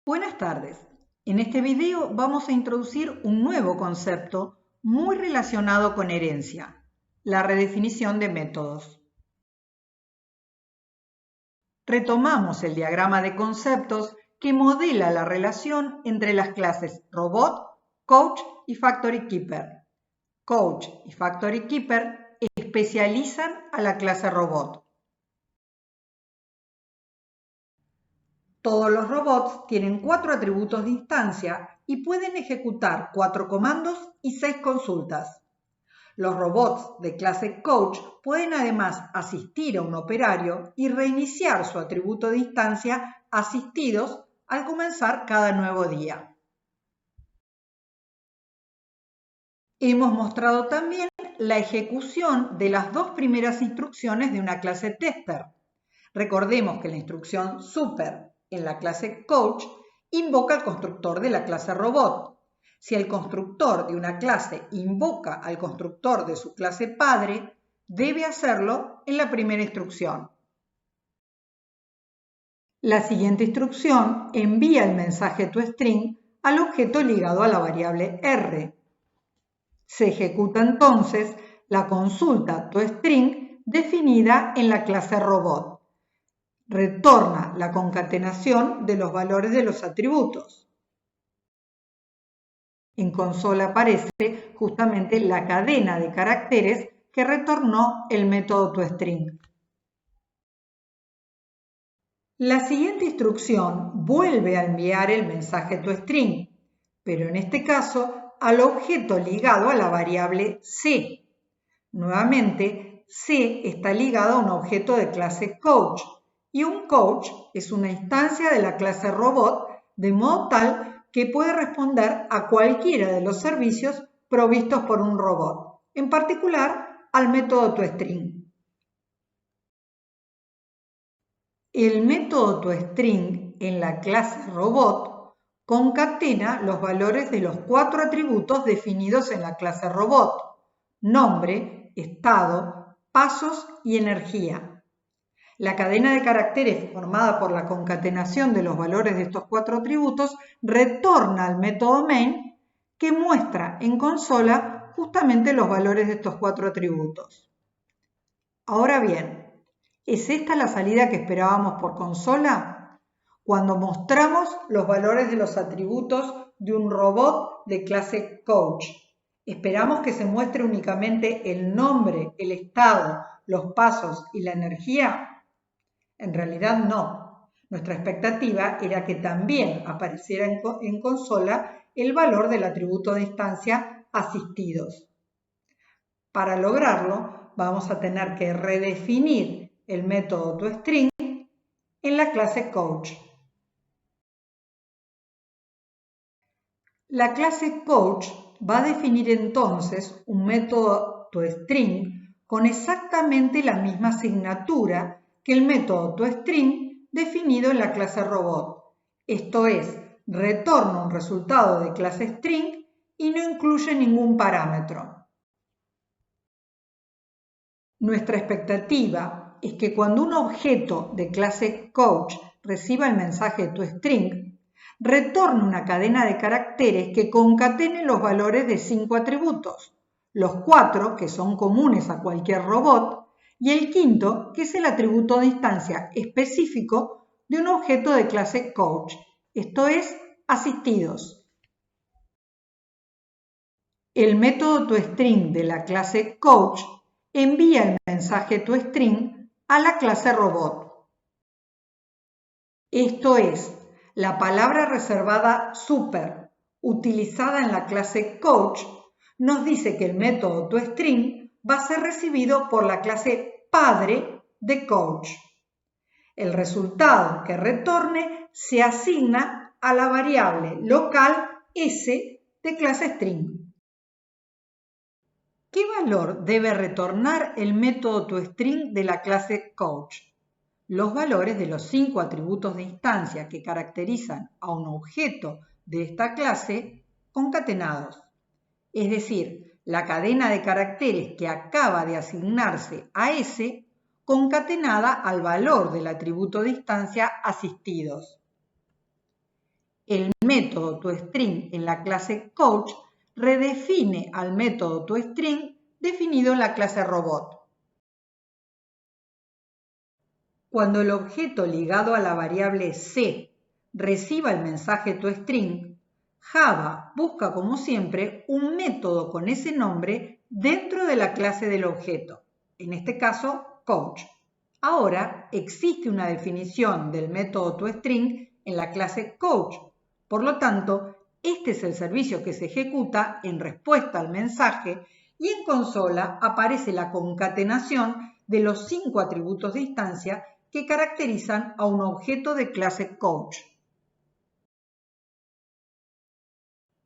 Buenas tardes. En este video vamos a introducir un nuevo concepto muy relacionado con herencia, la redefinición de métodos. Retomamos el diagrama de conceptos que modela la relación entre las clases Robot, Coach y Factory Keeper. Coach y Factory Keeper especializan a la clase Robot. Todos los robots tienen 4 atributos de instancia y pueden ejecutar 4 comandos y 6 consultas. Los robots de clase Coach pueden además asistir a un operario y reiniciar su atributo de instancia asistidos al comenzar cada nuevo día. Hemos mostrado también la ejecución de las 2 primeras instrucciones de una clase Tester. Recordemos que la instrucción Super en la clase Coach invoca al constructor de la clase Robot. Si el constructor de una clase invoca al constructor de su clase padre, debe hacerlo en la primera instrucción. La siguiente instrucción envía el mensaje toString al objeto ligado a la variable R. Se ejecuta entonces la consulta toString definida en la clase Robot. Retorna la concatenación de los valores de los atributos. En consola aparece justamente la cadena de caracteres que retornó el método toString. La siguiente instrucción vuelve a enviar el mensaje toString, pero en este caso al objeto ligado a la variable C. Nuevamente, C está ligado a un objeto de clase Coach, y un Coach es una instancia de la clase Robot, de modo tal que puede responder a cualquiera de los servicios provistos por un robot, en particular al método toString. El método toString en la clase Robot concatena los valores de los 4 atributos definidos en la clase Robot: nombre, estado, pasos y energía. La cadena de caracteres formada por la concatenación de los valores de estos 4 atributos retorna al método main, que muestra en consola justamente los valores de estos 4 atributos. Ahora bien, ¿es esta la salida que esperábamos por consola? Cuando mostramos los valores de los atributos de un robot de clase Coach, ¿esperamos que se muestre únicamente el nombre, el estado, los pasos y la energía? En realidad no. Nuestra expectativa era que también apareciera en consola el valor del atributo de instancia asistidos. Para lograrlo, vamos a tener que redefinir el método toString en la clase Coach. La clase Coach va a definir entonces un método toString con exactamente la misma asignatura que el método toString definido en la clase Robot. Esto es, retorna un resultado de clase string y no incluye ningún parámetro. Nuestra expectativa es que cuando un objeto de clase Coach reciba el mensaje toString, retorne una cadena de caracteres que concatene los valores de 5 atributos, los 4 que son comunes a cualquier robot y el quinto que es el atributo de instancia específico de un objeto de clase Coach, esto es, asistidos. El método toString de la clase Coach envía el mensaje toString a la clase Robot. Esto es, la palabra reservada Super, utilizada en la clase Coach, nos dice que el método toString va a ser recibido por la clase padre de Coach. El resultado que retorne se asigna a la variable local S de clase string. ¿Qué valor debe retornar el método toString de la clase Coach? Los valores de los 5 atributos de instancia que caracterizan a un objeto de esta clase concatenados. Es decir, la cadena de caracteres que acaba de asignarse a S concatenada al valor del atributo de instancia asistidos. El método toString en la clase coach redefine al método toString definido en la clase robot. Cuando el objeto ligado a la variable C reciba el mensaje toString, Java busca como siempre un método con ese nombre dentro de la clase del objeto, en este caso coach. Ahora existe una definición del método toString en la clase coach. Por lo tanto, este es el servicio que se ejecuta en respuesta al mensaje y en consola aparece la concatenación de los 5 atributos de instancia que caracterizan a un objeto de clase coach.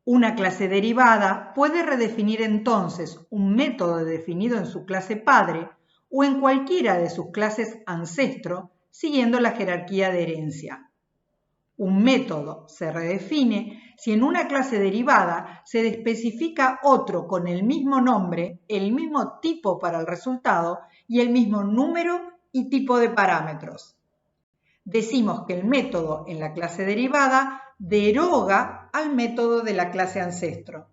Una clase derivada puede redefinir entonces un método definido en su clase padre o en cualquiera de sus clases ancestro, siguiendo la jerarquía de herencia. Un método se redefine si en una clase derivada se especifica otro con el mismo nombre, el mismo tipo para el resultado y el mismo número y tipo de parámetros. Decimos que el método en la clase derivada deroga al método de la clase ancestro.